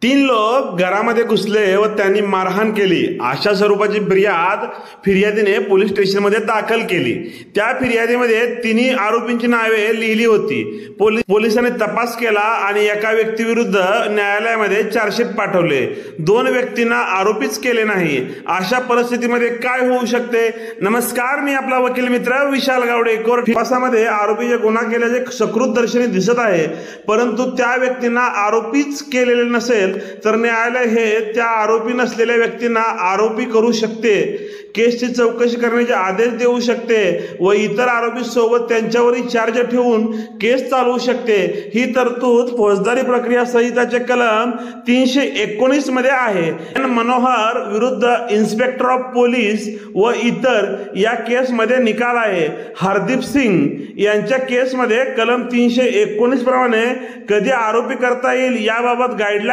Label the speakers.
Speaker 1: तीन लोक घरामध्ये घुसले व त्यांनी मारहाण केली अशा स्वरूपाची फिर्यादीने पोलीस स्टेशनमध्ये दाखल केली। त्या फिर्यादीमध्ये तिन्ही आरोपींची नावे लिहिली होती। पोलिसांनी तपास केला आणि एका व्यक्तीविरुद्ध न्यायालयामध्ये चार्जशीट पाठवले। दोन व्यक्तींना आरोपीच केले नाही। अशा परिस्थितीमध्ये काय होऊ शकते? नमस्कार, मी आपला वकील मित्र विशाल गावडे। कोर्ट तपासामध्ये आरोपीचे गुन्हा केल्याचे सकृत दर्शनी दिसत आहे, परंतु त्या व्यक्तींना आरोपीच केलेले नसेल तर न्यायालय हे त्या आरोपी नसलेल्या व्यक्तींना आरोपी करू शकते, केसची चौकशी करण्याचे आदेश देऊ शकते व इतर आरोपी सोबत त्यांच्यावरही चार्ज ठेवून केस चालवू शकते। ही तरतूद फौजदारी प्रक्रिया संहिताचे कलम 319 मध्ये आहे। मनोहर विरुद्ध इन्स्पेक्टर ऑफ पोलीस व इतर या केसमध्ये निकाल आहे। हरदीप सिंग यांच्या केसमध्ये कलम 319 प्रमाणे कधी आरोपी करता येईल याबाबत गाईडलाईन